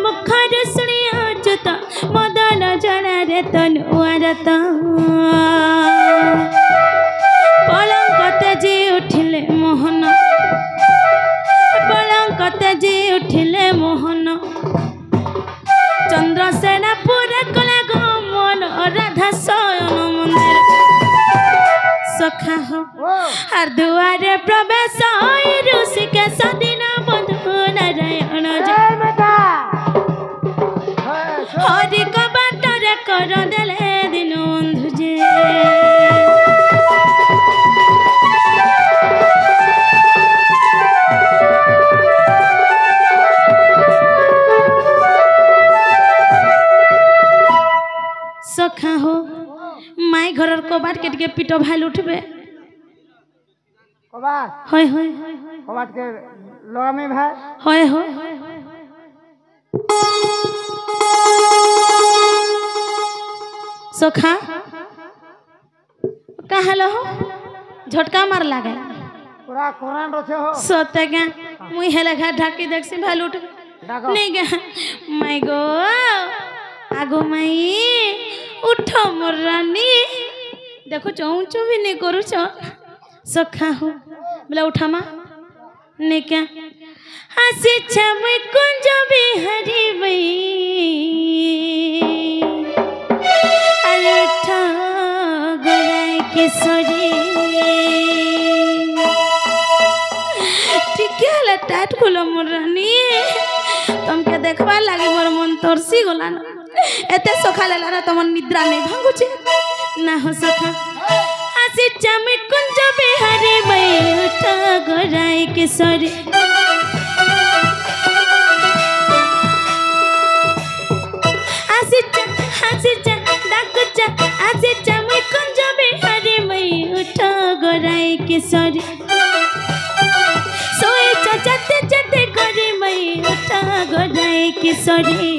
मुखर शुणी अच्युत मदन जड़े तनुआरत पलंक तेजी उठिले मोहन पलंक तेजी उठिले मोहन चंद्रसेना पूरे कले गमन राधा शयन मंदिर सखा हो हर दुआरे प्रवेश ऋषिकेश दिन बंधु नारायण हरि कबाटरे कर देले दिन बंधु जे सखा हो माई घर कबाट के टिके पीट भाई उठबे कबाट होय होय कबाट के लगा में भाई होय होय सखा कहाँ लो झटका मार लागे पूरा कोरान रचे हो सोते क्या मुई हेले घाट ढाकी देख सी भाई उठबे नहीं क्या माई गो आगो माई उठ मोर रानी देखो चौचू भी नहीं करू सखा हो बोला उठा माँ नहीं क्या हसी छम कुंज बिहारी बई अरे उठा गोराई किशोरी ठीक है टाट खोलो मोर रानी तुमके देखवा लगी मोर मन तरसी गला ना एते सखा लेला रे तुम निद्रा नहीं भांगुचे ना हो सखा हसी चमे कुंज बिहारी बई उठा गोराई किशोरी हसी च डाकुचा हसी चमे कुंज बिहारी बई उठा गोराई किशोरी सोई चते चते गोरी मई उठा गोराई किशोरी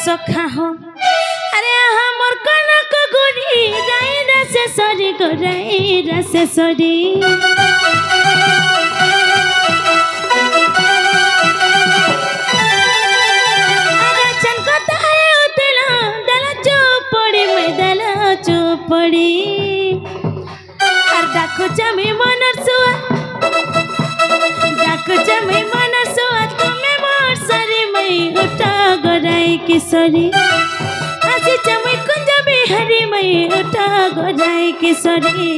सखा हो अरे हमर कनक गोरी राई रसे सरी गोराई रसे सरी अरे चनकता है उतला दला चोपड़ी में दला चोपड़ी हर डाको जमी मनर सुआ डाको जमी मनर सुआ तुम्हें मोर सरी मई उठा गोराई किशोरी हसी चमी कुंज बिहारी मई उठा गोराई किशोरी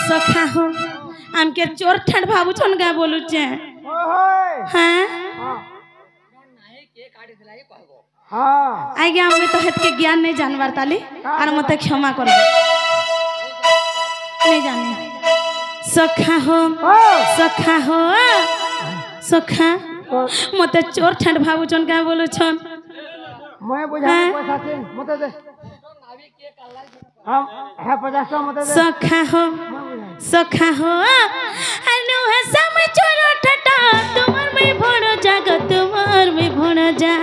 सखा हो हमके चोर ठंड भाबू छन का बोलू छे हां हां आई गया हमें तो हत के ज्ञान नहीं जानवर ताली और मते क्षमा कर नहीं जाने सखा हो सखा मते चोर ठंड भाबू छन का बोलू छन मैं बुझा पैसा छे मते दे हम है 50 मते दे सखा हो अनु है समय चोर ठटा तुम्हार में भण जाग तुम्हार में भण जा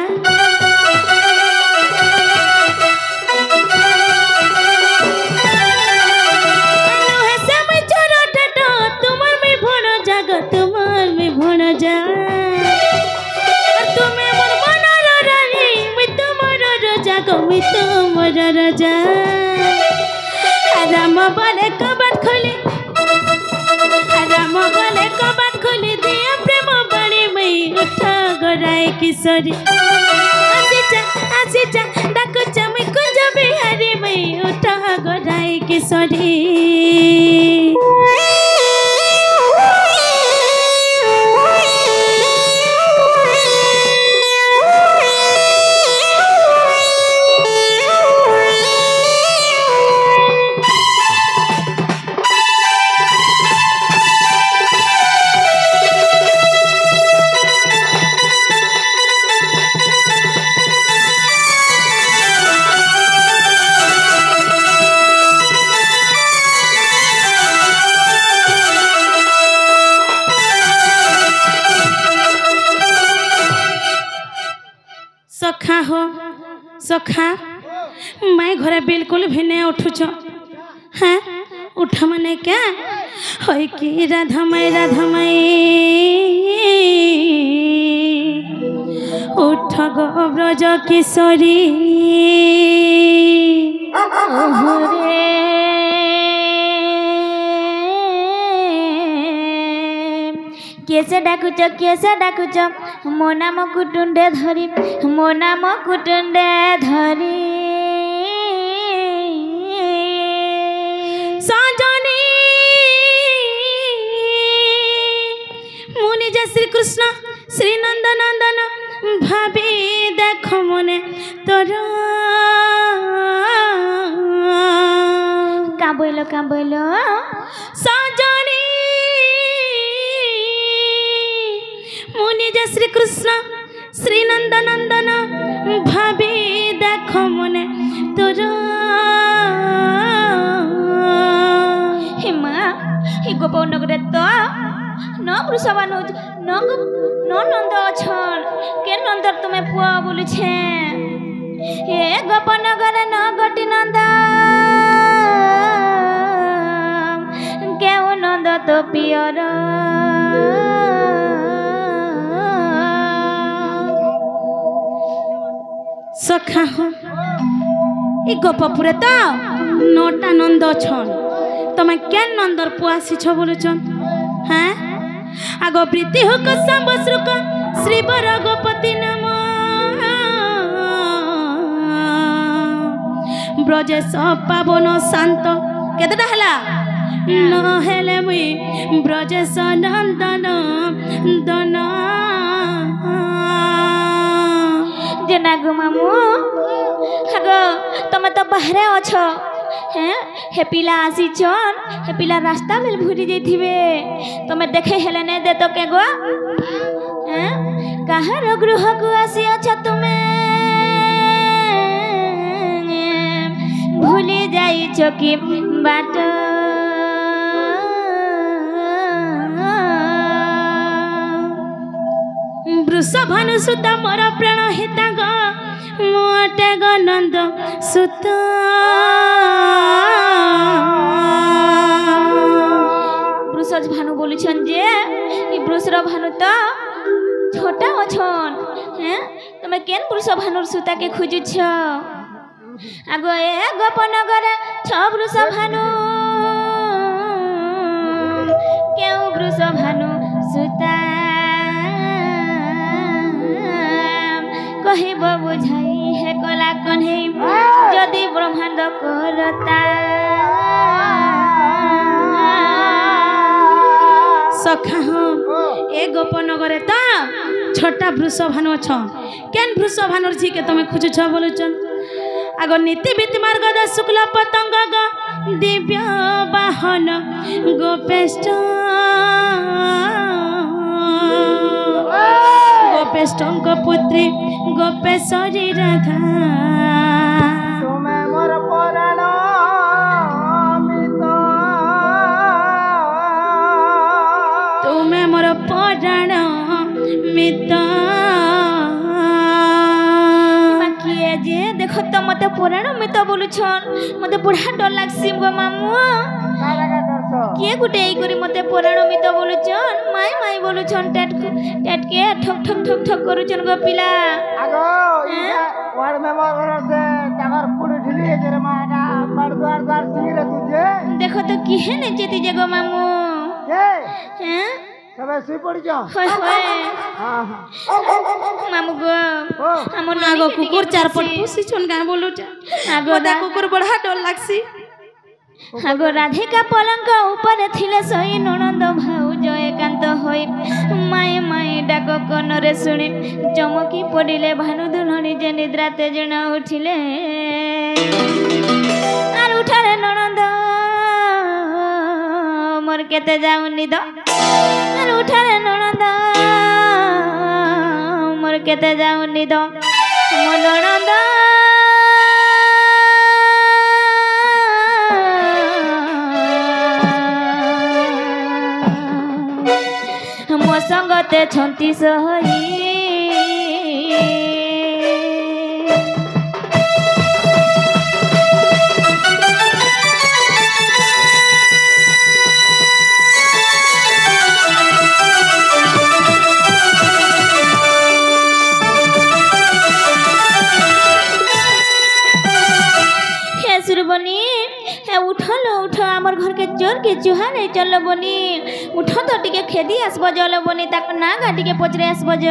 अनु है समय चोर ठटा तुम्हार में भण जाग तुम्हार में भण जा तुम्हें मोर मनर रानी मैं तुम्हार जाग मैं तुम्हार राजा राम बोले कबाट खोली राम बोले कबाट खोली दिया प्रेम बड़ी मई उठा गोराई किशोरी आसी जा डाको चमी कुंज बिहारी मई उठा गोराई किशोरी हो सखा मैं घरे बिल्कुल भी नहीं उठुच हाँ उठ मने क्या होई कि राधा माई उठ गो ब्रज किशोरी कैसे डाकुच मो नाम कुटुंडे धरी मो नाम कुटुंडे धरी सजनी मुनि जय श्री कृष्ण श्री नंद नंदन भाभी देख मने तोर का बोलो सजनी मुनि जय श्री कृष्ण श्री नंद नंदन भाभी देख मने तोर हिमा हि गोपनगरे तो न वृषभानु न नंद अछन के नंदर तुम्हें पुआ बोली छे हे गोपनगरे न गटी नंद के नंद तो पियर सखा हो ई गोपपुरे तो नौटा नंद छन तमे केन नंदर पुआसी छ बोलुचन हैं आगो प्रीति हुक संबश्रुक श्रीवर गोपति नाम ब्रजेश पावन शांत केतटा हला न हेले मुई ब्रजेश नंदन दन जेना गो मामू हागो तमे तो बाहरे अछो हैं हे पिला आसी चन हे पिला रास्ता में भूरी जाइथिबे तमे देखे हेले ने दे तो के गो हैं कहार गृह को आसी अच्छा तुमे भूली जाई चकी बाट वृषभानु सुत मोर प्राण हिता ग मोटे ग नंद सुत वृषज भानु बोलुछन जे ई वृषर भानु तो छोटा अछन हैं तमे केन वृषभ भानुर सुता के खोजुछ आगो ए गोपनगर छ वृषभ भानु केउ वृषभ भानु सुता कहिब बुझाई हे कला कन्हे जदि ब्रह्मांड करता सखा हो ए गोपनगरे तो छोटा वृषभानु छ केन वृषभानुर जी के तमे खोजुछ बोलुचन आगो नीति बीति मार्ग द शुक्ल पतंग ग दिव्य वाहन गोपेष्ट गोपेष्टंक पुत्री गोपेश्वरी राधा तुमे मोर पराण अमित तुमे मोर पराण मित किए जे देखो तो मते पुराण मित बोलुछन मते बुढ़ा डर लागसी गो मामू किए गुटे ई करी मते पुराण मित बोलुछन माई बोलुछन टेट के ठक ठक ठक ठक करूछन गो पिला आगो वार्ड मेंबर से टावर पुड़ी ढिली है जरे माटा बड़ द्वार सिंगरे तुझे देखो तो किहे ने जेती जे गो मामू ए हैं सबे सुई पड़ी जा होय होय हां मामू गो ओ हमर आगो कुकुर चारपट पुसी छन गा बोलुच आगो दा कुकुर बड़ा डर लागसी आगो राधिका पलंक ऊपर थिले सई ननंद भाउज एकांत होई माई माई डाक कनरे सुनी चमकी पड़िले भानु दुलहनी जे निद्रा तेजना उठिले आर उठारे ननंद मोर केते जाऊ निद आर उठारे ननंद मोर केते जाऊ निद मो ननंद मो संगते छंती सही चोर के चुहारे चल बनी उठ तो टिके खेदी आसब जल बनी ताक ना गा टिके पचरे आसब ज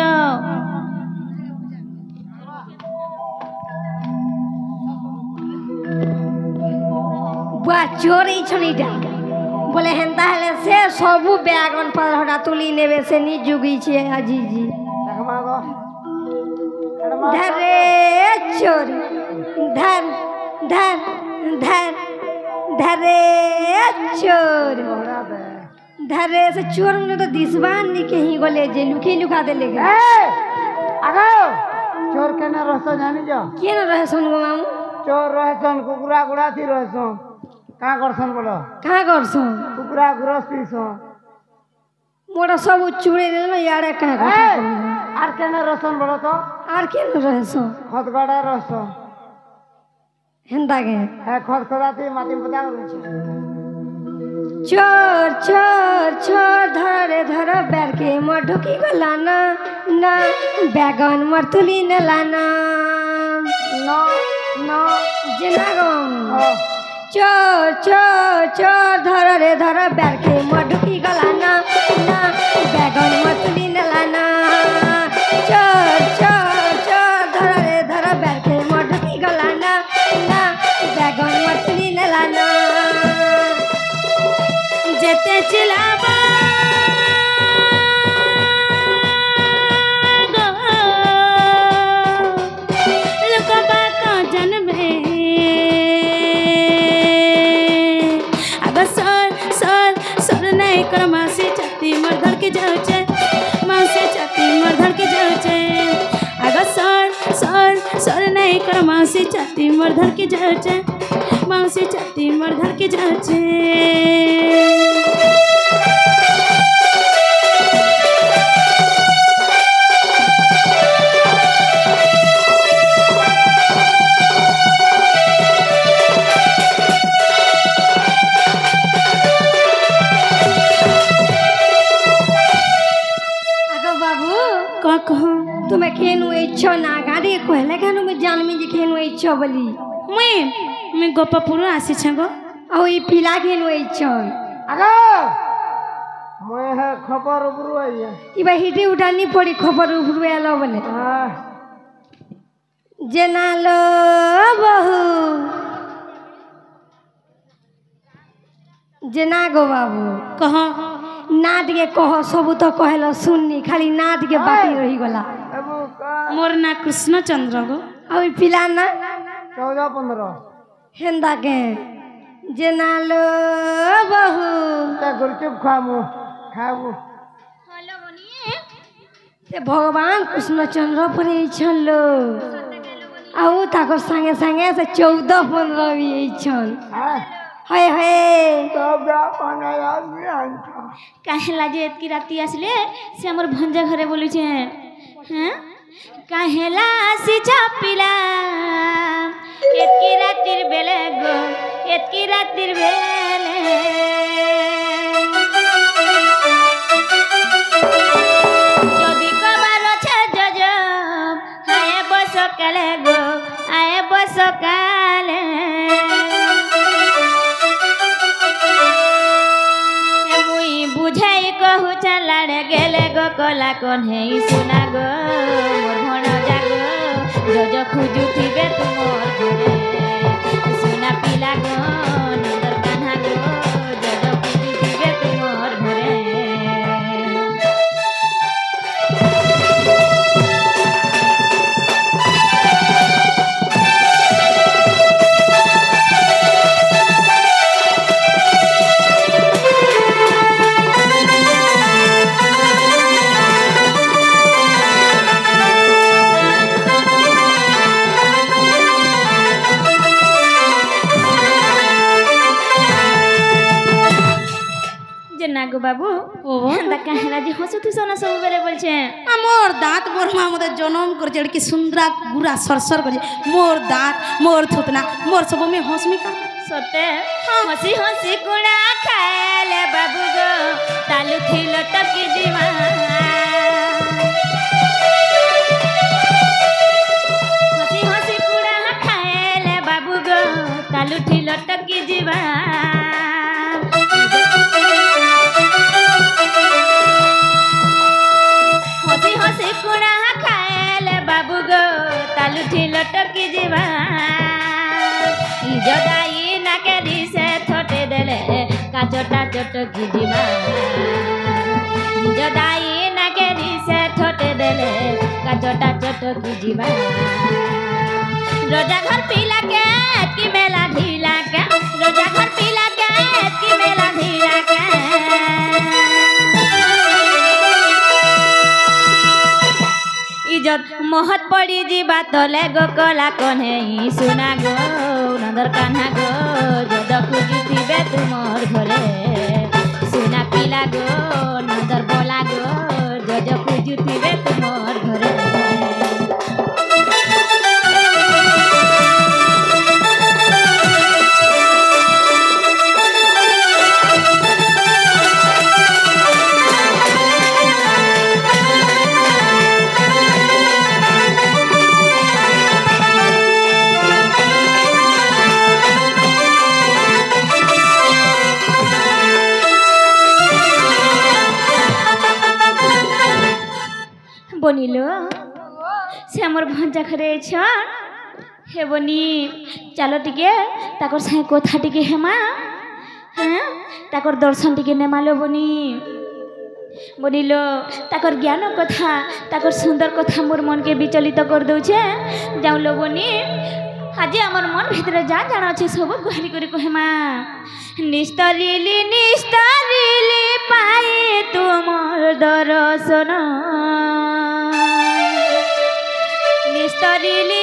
बुआ चोर छनी डाका बोले हेन्ता हेले से सबू बैगन पर हटा तुली नेबे से नी जुगी छे अजीजी धरे चोर धर धर धर धरे चोर धरे से चोर मुझे तो दिसबान नी के ही गोले जे लुकी लुका दे लेगा आगो चोर के ना रहसो जानी जो के न रहे सुन गो मामू चोर रहसन कुकुरा गुड़ा थी रहसो का करसन बोलो कहाँ करसो कुकुरा गुरस्ती सो मोरा सब चूड़े दे ना यारे कहाँ करसो आर के ना रहसन बोलो तो आर के न रहे सो खतगड़ा रहसो हेन्ता के है खतखड़ा थी माटी पता कर चोर चोर चोर धरे धर बैर के मर ढुकी गला ना ना बैगन मर तुली न लाना नो नो जना गो चोर चोर चोर धर रे धर बैर के मर ढुकी गला ना ना बैगन मर तुली न लाना चोर चोर चोर धर रे धर बैर के मर ढुकी गला ना ना बैगन मर तुली न लाना जेते चिलाबा लुकबा का जनबे अगर सर नहीं कर मासी छाती मर्धर के जाऊचे मासी छाती मर्धर के जाऊचे अगर सर नहीं कर मासी छाती मर्धर के जाऊचे मासी छाती मर्धर के जाऊचे तुम्हें खेनु इच्छो ना गाड़ी कहले खेनु में जानमी जे खेनु इच्छो बोली मैं गोपापुर आसी छगो औ ई पिला खेनु इच्छो आगो मैं है खबर उबरू आई है ई बा हिटी उठानी पड़ी खबर उबरू आलो बोले जना लो बहू जना गो बाबू कहो नाट के कहो सब तो कहलो सुननी खाली नाट के बाकी रही गला मोर ना कृष्ण चंद्र गो और पिला ना 14-15 हेंदा के जना लो बहू ता गुलचुप खामु खाबू हेलो बनिए ते भगवान कृष्ण चंद्र पर छन लो आउ ताको संगे संगे से 14-15 भी छन हाय हाय तबा बनाया मियांता काहेला जे एतकी राती आसले से हमर भंजा घरे बोलु छे हैं काहेला आसी चापिला एतकी रातिर बेले गो एतकी रातिर बेले जदी कबार छे जज आए बस काले गो आए बस काले बुझाई कहू चलाड़े गेले गो कला कौन है सुना गो मोर भण जागो जो जो खुजू थिबे तुमोर घरे सुना पिला गो नंदर कान्हा गो जो जो खुजू थिबे तुमोर घरे नागो बाबू हेंदा काहेला जे हसुथु सोना सब बेले बोलछे मोर दांत मोर मां मते जनम कर जड़ के सुंदरा गुरा सरसर कर मोर दांत मोर थुतना मोर सब में हंसमी का सते हंसी हंसी कुड़ा खाले बाबू गो तालु थिलो टकी जीवा हंसी हंसी कुड़ा खाले बाबू गो तालु थिलो टकी जीवा ଏଠି ଲଟକି ଯିବା ଇଜଦାଇ ନାକେରି ସେ ଥଟେ ଦେଲେ କାଚଟା ଚଟକି ଯିବା ଇଜଦାଇ ନାକେରି ସେ ଥଟେ ଦେଲେ କାଚଟା ଚଟକି ଯିବା रोजा घर पीला के की मेला ढीला के रोजा घर पीला के की मेला ढीला के इज्जत महत पड़ी जीवा तले गो कला कन्हे सुना गो नंदर कान्हा गो जद खुजी थिबे तुमर घरे सुना पीला गो नंदर बोला गो जद खुजी थिबे तुमर घरे बनिलो से हमर भंजा घरे छन हे बनी चलो टिके ताकर साहे कथा टिके हेमा हैं ताकर दर्शन टिके नेमालो बनी बनिलो ताकर ज्ञान कथा ताकर सुंदर कथा मोर मन के विचलित कर दउछे जाउलो बनी आज हमर मन भीतर जा जाना अच्छे सब गुहारी करी कहेमा निस्तरिली पाए तुमर दर्शन निस्तरिली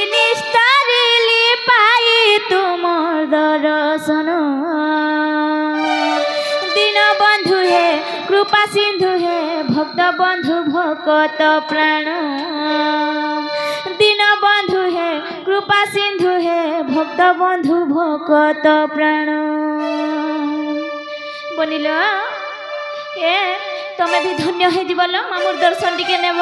पाए तुमर दर्शन दीन बंधु है कृपा सिंधु है भक्त बंधु भक्त प्राण दीन बंधु है कृपा सिंधु है भक्त बंधु भक्त प्राण बनिल ए तमे भी धन्य है जीवल मामुर दर्शन टिके नेब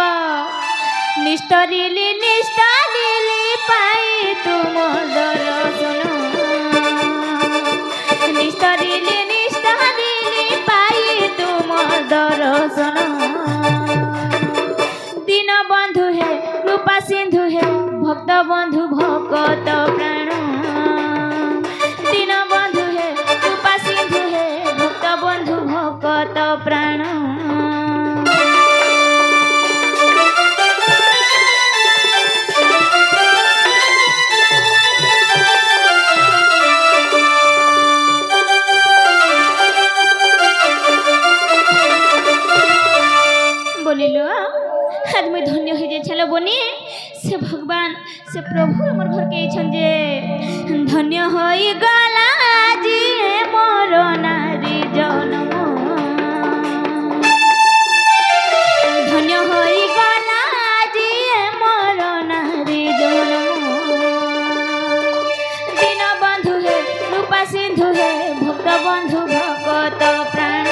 निस्तरिली पाई तुमर दर्शन निस्तरिली पाई तुमर दर्शन दीन बंधु है कृपा सिंधु है भक्त बंधु भक्त प्राण दीन बंधु है कृपा सिंधु है भक्त बंधु भक्त प्राण बोलिलो आज मैं धन्य हो जाए चलो बनी से भगवान से प्रभु हमर घर के छन जे धन्य होई गला जी मोर नारी जन्म धन्य होई गला जी मोर नारी जन्म दीन बंधु है रूपा सिंधु है भक्त बंधु भक्त प्राण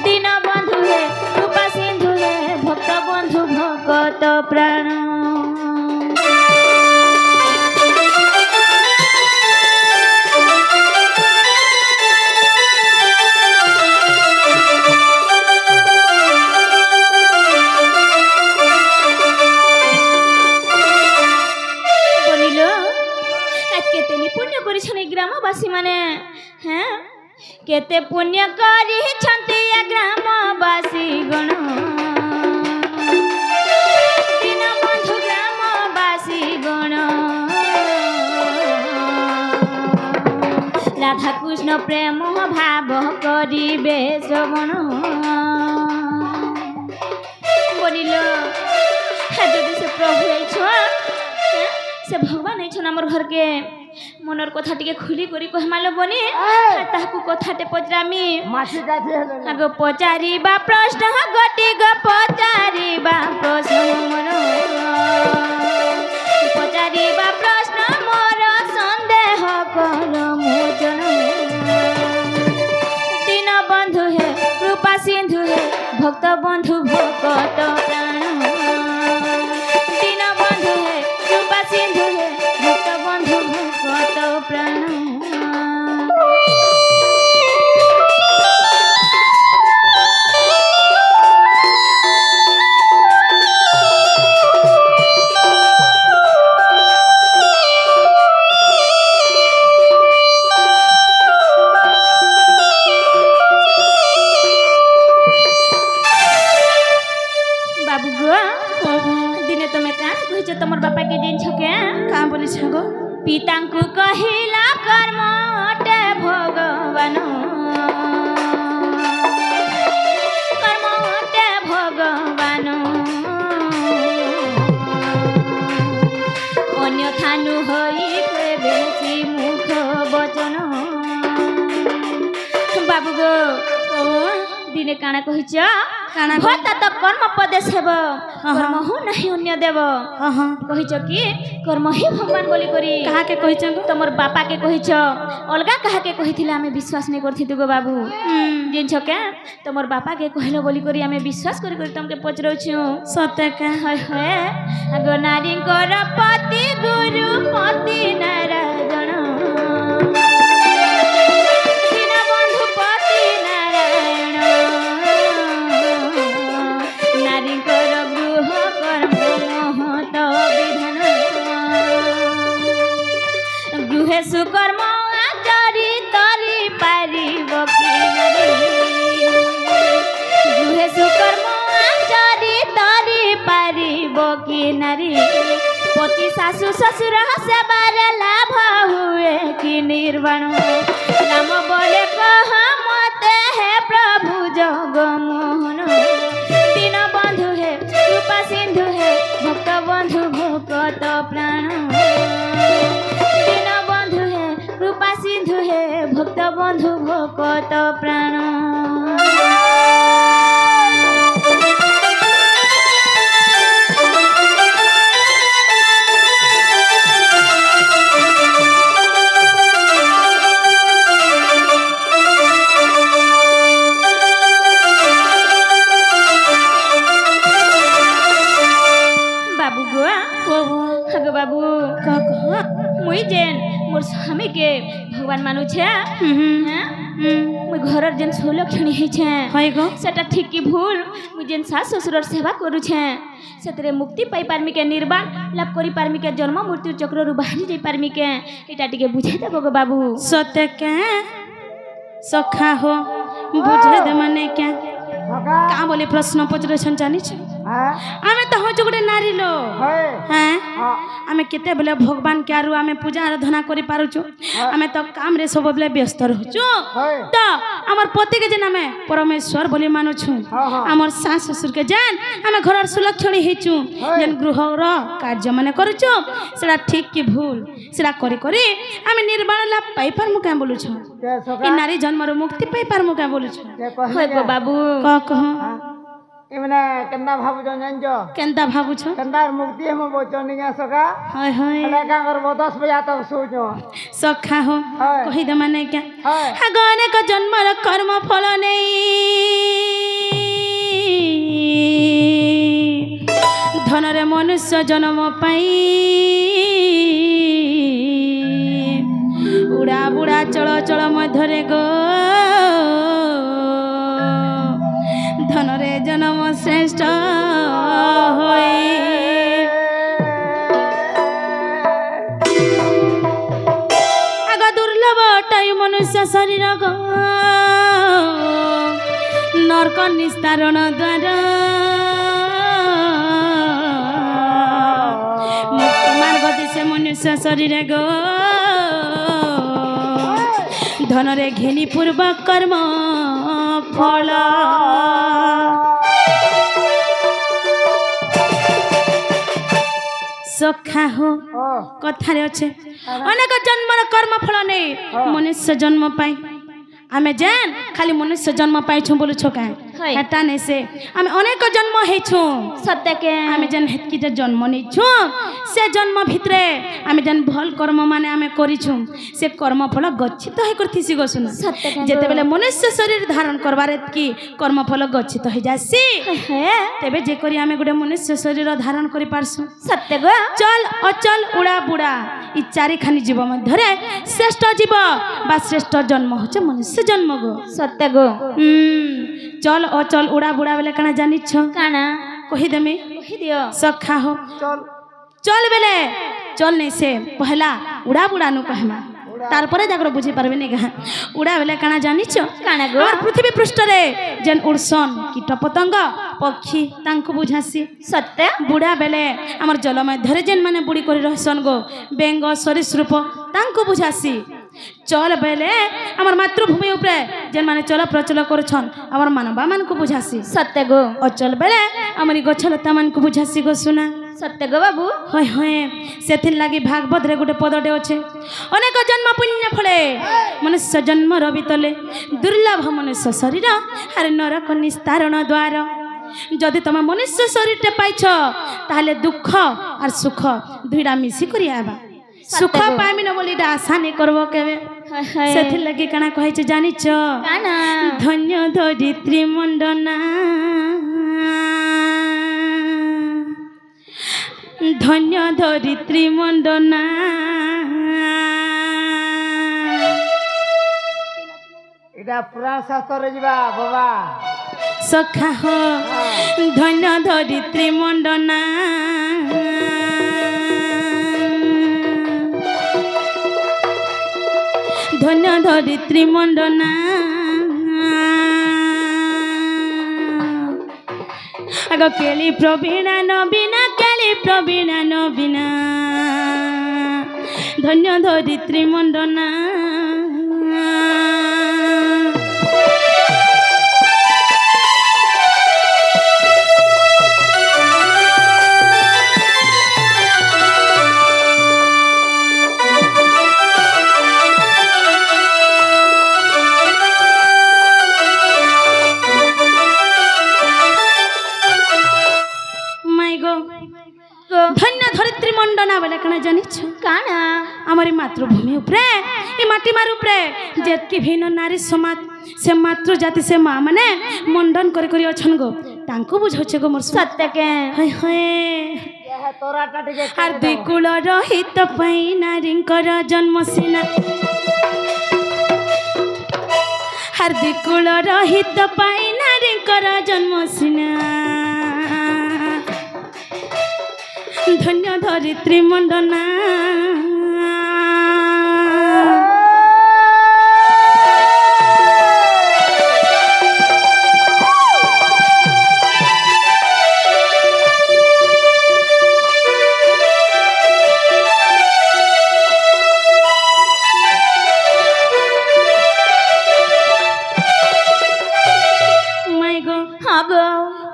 दीन बंधु है रूपा सिंधु है भक्त बंधु भक्त प्राण पुण्य कर ग्रामवासी माने हैं केते पुण्य करी छंती ग्रामवासी गण दीन बंधु ग्रामवासी गण राधा कृष्ण प्रेम भाव करिबे श्रवण बोलिल जदि से प्रभु से भगवान है हमर घर के मनर कथा टिके खुली करी कहमालो बनी ताकू कथाटे पचरामी मासी काठी हेलो आगो पचारिबा प्रश्न गटी ग पचारिबा प्रश्न मन पचारिबा प्रश्न मोर संदेह कर मोचन दीन बंधु है कृपा सिंधु है भक्त बंधु भक्त प्राण दीन बंधु है कृपा सिंधु है भक्त बंधु भक्त प्राण कहिछ तमर बापा के जिन छके का बोली छगो पितांकु कहिला कर्म अटे भगवान कर्म अटे भगवान अन्यथा नु होई बेसी मुख बचन बाबू गो दिने काना कहिछ काना भता तो कर्म पदे सेव कर्म हो नहीं अन्य देव हां हां कहिछ कि कर्म ही भगवान बोली करी कहा के कहि छगो तमर बापा के कहिछ अलगा कहा के कहिथिले हमें विश्वास नहीं करथि गो बाबू जिन छके तमर बापा के कहलो बोली करी हमें विश्वास करी करी तुमके पचरो छु सत्य का हाय हाय अगो नारी कर पति गुरु पति नारायण दीनबंधु पति नारायण नारी कर गृह कर्म महत विधान गृहे सुकर्म आचरी तरी पारिब कि नारी गृहे सुकर्म आचरी तरी पारिब कि नारी पति शाशु ससुर सेवार लाभ हुए कि निर्वाण नाम बोले कह मते है प्रभु जगमोहन दीन बंधु है कृपा सिंधु है भक्त बंधु भक्त प्राण दीन बंधु है कृपा सिंधु है भक्त बंधु भक्त प्राण बाबू मुई जेन मोर स्वामी के भगवान मानु छे मुई घरर जेन सुलक्षणी हे छे होय गो सेटा ठीक की भूल मुई जेन सास ससुरर सेवा करू छे सेतरे मुक्ति पाई पारमी के निर्वाण लाभ करी पारमी के जन्म मृत्यु चक्र रु बाहरी जाई पारमी के एटा टिके बुझे देबो गो बाबू सत्य के सखा हो बुझे दे माने क्या का बोले प्रश्न पचरे छन जानी छ आमे तो हो जुगडे नारी लो हैं आमे केते बेले भगवान के आरु आमे पूजा आराधना करि पारु छु आमे तो काम रे सब बेले व्यस्त रहु छु तो हमर पति के जेन आमे परमेश्वर बोली मानु छु हमर सास ससुर के जेन आमे घरर सुलक्षणी हे छु जेन गृह रो कार्य माने करू छु सेला ठीक की भूल सेला करी करी आमे निर्वाण लाभ पाई पार मु का बोलु छु ई नारी जन्म रो मुक्ति पाई पार मु का बोलु छु होय गो बाबू कह इमने केन्दा भाबु जानजो केन्दा भाबु छ केन्दार मुक्ति हम बोचनी गा सका हाय हाय अले का करबो 10 बजे तक सोजो सखा हो कहि दे माने क्या हाय अगने का जन्म र कर्म फल नहीं धन रे मनुष्य जन्म पाई उड़ा बुड़ा चल चल मधरे गो धन रे जन्म श्रेष्ठ होई आग दुर्लभ टाई मनुष्य शरीर गो नरक निस्तारण द्वार मुक्ति मार्ग दिशे मनुष्य शरीर गो धन रे घेनी पूर्वक कर्म फल सखा हो कथारे अच्छे अनेक जन्मर कर्म फल नहीं मनुष्य जन्म पाई आमे जेन खाली मनुष्य जन्म पाई छु बोलु छ का हेटा ने से आमे अनेक जन्म हे छु सत्य के आमे जेन हेतकी जे जन्म नै छु से जन्म भितरे आमे जेन भल कर्म माने आमे करि छु से कर्म फल गच्छित हे करथिसी गो सुन सत्य के जेते बेले मनुष्य शरीर धारण करबारे की कर्म फल गच्छित हे जासी तेबे जे करी आमे गुडे मनुष्य शरीर धारण करि पारसु सत्य गो चल अचल उड़ा बुड़ा ई चारि खानी जीव मध्यरे श्रेष्ठ जीव बा श्रेष्ठ जन्म होचे मनुष्य जन्म गो सत्य गो चल अचल उड़ा बुड़ा बेले काना जानि छ काना कहि देमे कहि दियो सखा हो चल चल बेले चल नहीं से पहला उड़ा बुड़ा नु कहमा তারপরে দেখো বুঝি পারবে নি গা উড়া বেলে কানা জানিছ কানা গো আর পৃথিবী পৃষ্ঠরে যেন উড়সন কীট পতঙ্গ পক্ষী তাঙ্কু বুঝাসি সত্য বুড়া বেলে আমার জল মধ্যে যেন মানে বুড়ি করে রহসন গো বেঙ্গ সরীসৃপ তাঙ্কু বুঝাসি চল বেলে আমার মাতৃভূমি উপরে যেন মানে চল প্রচল করছন আমার মানবা মানকু বুঝাসি সত্য গো অচল বেলে আমার গছলতা মানকু বুঝাসি গো শুনা সত্য গো বাবু হয় হয় সেথির লাগি ভাগবতরে গোটে পদটে অছে অনেক জন্ম পুণ্য ফলে মনুষ্য জন্ম রবি তলে দুর্লভ মনুষ্য শরীর আর নরক নিস্তারণ দ্বার যদি তুমি মনুষ্য শরীরটা পাইছ তাহলে দুঃখ আর সুখ দুইটা মিশি করি আবা সুখ পাইমি না বলি আশা নেই করব কেবে সেথির লাগি কানা কইছে জানিছ কানা ধন্য ধরিত্রী মণ্ডনা ধন্য ধরিত্রী মণ্ডনা এটা পুরাণ শাস্ত্রে যা বাবা সখা হ ধন্য ধরিত্রী মণ্ডনা ধন্য ধরিত্রী মণ্ডনা আগ কেলি প্রবীণা নবীনা কেলি প্রবীণা নবীনা ধন্য ধরিত্রী মণ্ডনা ধন্য ধরিত্রী মণ্ডনা বলে কেনা জানিছ কানা আমার মাতৃভূমি উপরে এই মাটি মার উপরে যেতকি ভিন্ন নারী সমাজ সে মাতৃ জাতি সে মা মানে মণ্ডন করে করে অছন গো তাঙ্কু বুঝাউছে গো মোর সত্য কে হয় হয় তোরাটা টিকে আর দুই কুল রহিত পাই নারীঙ্কর জন্ম সিনা আর দুই কুল রহিত পাই নারীঙ্কর জন্ম সিনা ধন্য ধরিত্রী মণ্ডনা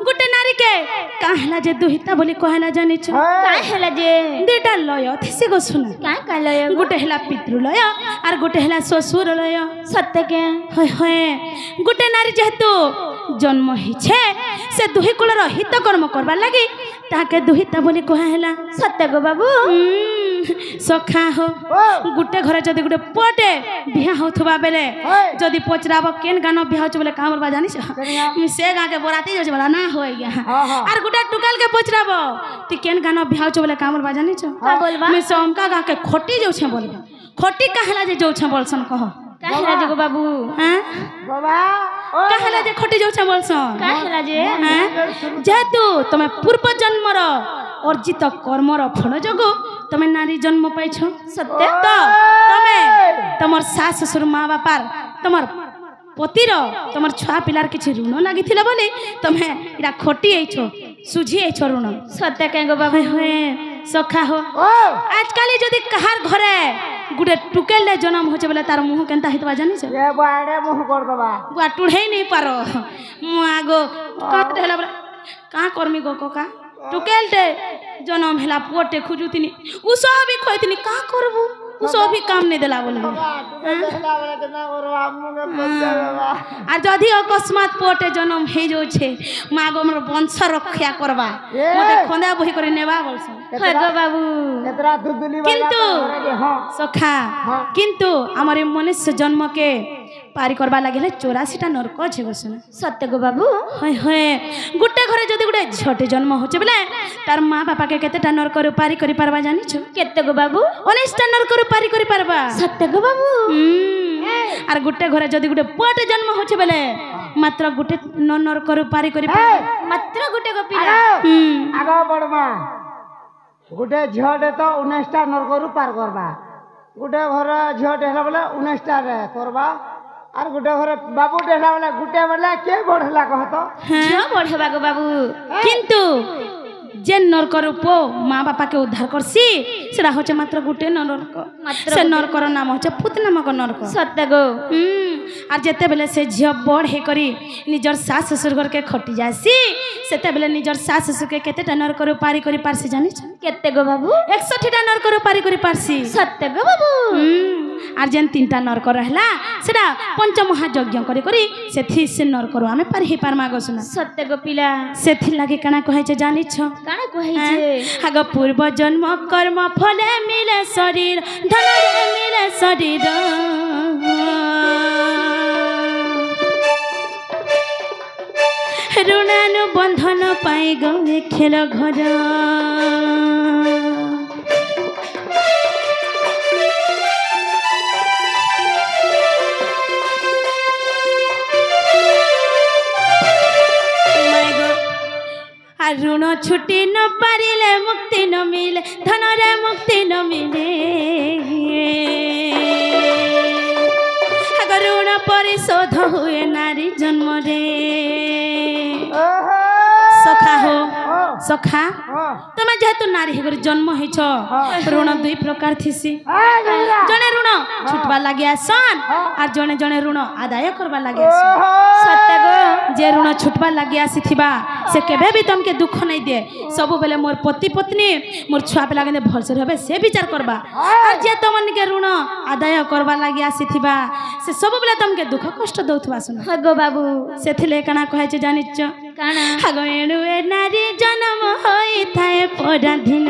গোটে নারীকে কাহলা যে দুহিতা বলি কহলা জানিছ কাই হেলা যে দুইটা লয় থিসি গো শুনা কাই কালয় গোটে হেলা পিতৃলয় আর গোটে হেলা শ্বশুর লয় সত্য কে হয় হয় গোটে নারী যেহেতু জন্ম হইছে সে দুহি কুলর হিত কর্ম করবার লাগি তাকে দুহিতা বলি কহা হেলা সত্য গো বাবু সখা হো গোটে ঘরে যদি গোটে পটে বিয়া হউথবা বেলে যদি পচরাব কেন গান বিয়া হচ্ছে বলে কাম বলবা জানিস সে গাঁ के बराती जाছে বলা না হই গয়া আর গোটা টুকাল के পচরাব তি কেন গান বিয়া হচ্ছে বলে কাম বলবা জানিছ का बोलबा मैं सोमका गाँ के खोटी जाउछे बोलबा खोटी कहला जे जाउछे बोलसन कह काई हेला जे गो बाबू हैं बाबा कहला जे खोटी जाउछे बोलसन काई हेला जे हैं जेतु तमे पूर्व जन्मर अर्जित कर्मर फल जोगु तमे नारी जन्म पाइछ सत्य तो तमे तमर सास ससुर माँ बापार तमर पतिर तमर छुआ पिलार किछि ऋण लागिथिला बोले तमे इरा खोटी आइछो सुझी आइछो ऋण सत्य के गो बाबू होए सखा हो आजकल जदि कहार घरे गुडे टुकेल जन्म होचे बोले तार मुंह केनता हितबा जानिछ ये बाड़े मुंह कर दबा बुआ टुढ़े नहीं पारो मुआगो काट हेला बोले का करमी गो कोका टुकेल टे जन्म हेला पोटे खुजुतिनी उसो भी खोइतिनी का करबू उसो भी काम नहीं देला बोलबो আর যদি অকস্মাৎ পোটে জন্ম হয়ে যাচ্ছে মা গো আমার বংশ রক্ষা করবা মতে খন্দা বহি করে নেবা বলছ হয় গো বাবু केतरा दुदुली কিন্তু সখা কিন্তু আমার এই মনুষ্য জন্মকে পারি করবা লাগিলে 84টা নরক আছে গো শুন সত্য গো বাবু হয় হয় গোটে ঘরে যদি গোটে ঝটে জন্ম হচ্ছে বলে তার মা বাপাকে কেতেটা নরকରୁ পারি করি পারবা জানিছ কেতে গো বাবু 19টা নরকରୁ পারি করি পারবা সত্য গো বাবু আর গোটে ঘরে যদি গোটে পুয়াটে জন্ম হচ্ছে বলে মাত্র গোটে নরকରୁ পারি করি পারবা মাত্র গোটে গো পিলা आगो बड़मा गोटे झियोटे तो 19टा नरकरू पार करबा गोटे घर झीटे है बोले 19टा करवा और गोटे घर बाबू टेला बोले गोटे बोले के बढ़ला कह तो झियो बढ़ेबा गो बाबू किंतु जे नरकर पो माँ बापा के उद्धार करसी सेटा होचे मात्र गुटे नरक मात्र से नरकर नाम होचे पुत नामक नरक सत्य गो आर जेते बेले से झियो बड़ हे करी निजर सास ससुर घर के खटी जासी सेते बेले निजर सास ससुर के केतेटा नरकर पारी करी पारसी जानि छ केते गो बाबू 61टा नरकर पारी करी पारसी सत्य गो बाबू आर जेन 3टा नरकर रहला सेटा पंचमहायज्ञ करी करी सेथि से नरकर आमे पार हे पार मागो सुना सत्य गो पिला सेथि लागि काना कहै छ जानि छ काना कहै छे आग पूर्व जन्म कर्म फले मिले शरीर धन मिले शरीर ऋणानु बंधन पाई गए खेल घर ऋण छुटी न पारिले मुक्ति न मिले धन रे मुक्ति न मिले ऋण परिशोध हुए नारी जन्म रे सखा हो सखा तमे जेहेतु नारी हेगर जन्म हेछ ऋण दुई प्रकार थिसी जने ऋण छुटवा लागि आसन और जने जने ऋण आदाय करबा लागि आसन सत्य गो जे ऋण छुटवा लागि आसीथिबा से केबे भी तमके दुख नै दे सब बेले मोर पति पत्नी मोर छुआ पे लागने भलसे रहबे से विचार करबा और जे तमन के ऋण आदाय करबा लागि आसीथिबा से सब बेले तमके दुख कष्ट दउथबा सुन गो बाबू सेथिले काना कहै छै जानिच काना हागो एणुए नारी जन्म होई थाए पराधीन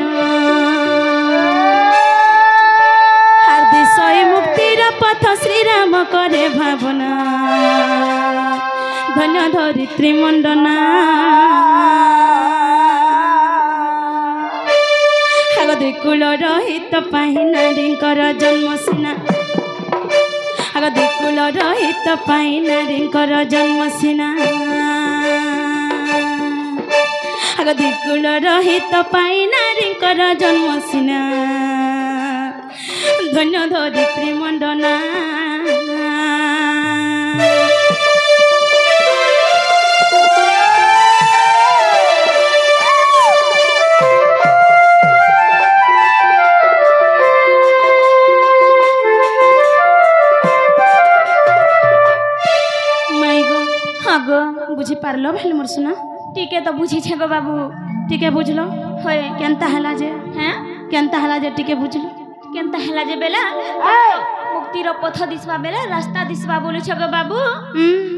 हार्दिशय मुक्तिर पथ श्रीराम करे भावना धन्य धरित्री मंडना हागो दुकुल रहित पाहि नारींकर जन्म सिना हागो दुकुल रहित पाहि नारींकर जन्म सिना आग दिकुल रहित पाई नारींकर जन्म सिना धन्य धरित्री मंडना बुझी पारलो भेल मोर सुना टीके तो बुझी छे गो बाबू टीके बुझलो होय केनता हला जे हैं केनता हला जे टीके बुझलो केनता हला जे बेला मुक्तिर पथ दिसबा बेला रास्ता दिसबा बोलु छ गो बाबू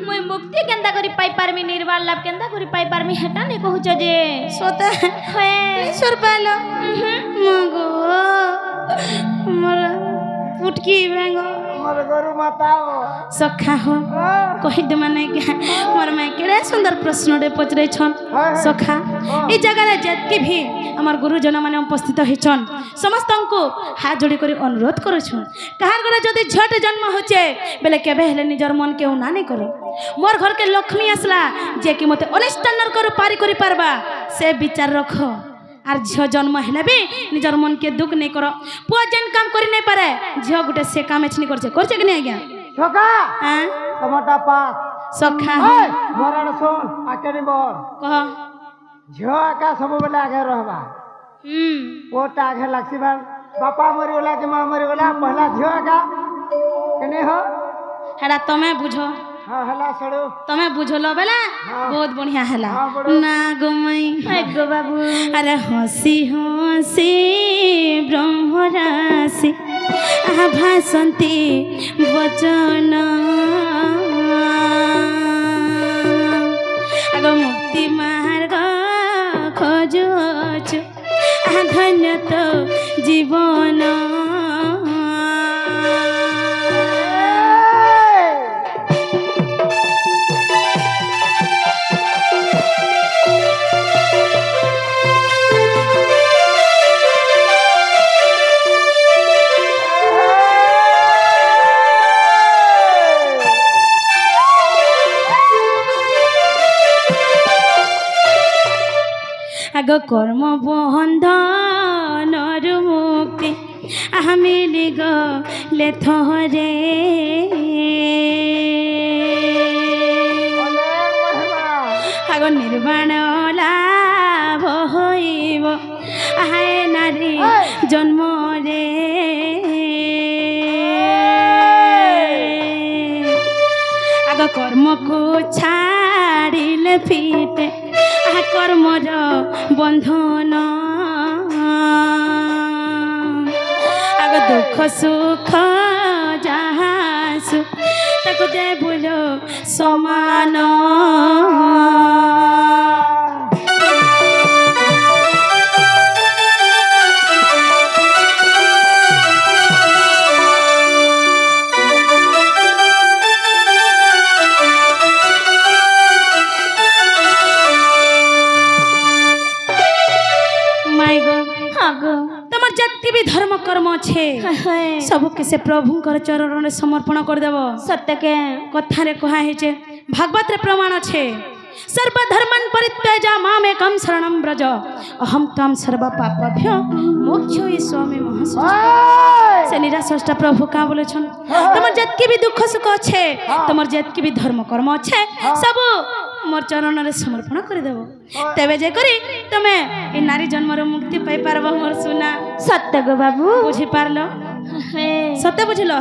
मुई मुक्ति केनता करी पाई पारमी निर्वाण लाभ केनता करी पाई पारमी हेटा ने कहू छ जे सोता होय ईश्वर पालो मगो मोर पुटकी बेंगो मोर गरु माता सखा हो कहि दे माने के मोर माय केड़े सुंदर प्रश्न रे पचरे छन सखा ई जगह रे जत्के भी हमर गुरुजन माने उपस्थित हिचन समस्त को हाथ जोड़ी करी अनुरोध करू छु कहार घरे जदी झट जन्म होचे बेले केबे हेले निजर मन के उना नै करो मोर घर के लक्ष्मी असला जे कि मते अनिष्ट नर करू पारी करी पारबा से विचार रखो आर झियो जन्म हेले भी निजर मन के दुख नहीं करो पुआ जन काम करी नहीं पारे झियो गुटे से काम एछनी करछे कि नहीं आज्ञा सखा हां टमाटा पास सखा मोराड सोन आकेनी बोल कह झियो का सब बेला आगे रहबा पोता आगे लागसी बाल बापा मरी वाला के मां मरी वाला पहला झियो का कने हो हेडा तमे बुझो हां हला सड़ो तमे बुझलो बेला बहुत बढ़िया हला ना गोमई गो बाबू अरे हसी हसी ब्रह्मराशि भासंती वचन आग मुक्ति मार्ग खोजुछु धन्य तो जीवन आग कर्म बंधन मुक्ति मिली गले थोरे आगो निर्वाण लाभ हईब आए नारी जन्म रे आग कर्म को छाड़िले फिटे कर्मर बंधन आग दुख सुख जहासु ताको दे बोलो समान भी धर्म कर्म छे सब के से प्रभु कर चरण में समर्पण कर देबो सत्य के कथा रे कहा है जे भागवत रे प्रमाण छे सर्व धर्मन परित्यजा मामेकं शरणं व्रज अहम त्वं सर्व पापभ्यो मोक्षये स्वामी महासुच से निराशष्टा प्रभु का बोले छन तमर जतके भी दुख सुख छे तमर जतके भी धर्म कर्म छे सब मोर चरण रे समर्पण कर देबो तेबे जे करी तमे ए नारी जन्म रो मुक्ति पाई पारबो मोर सुना सत्य गो बाबू बुझी पारलो सत्य बुझलो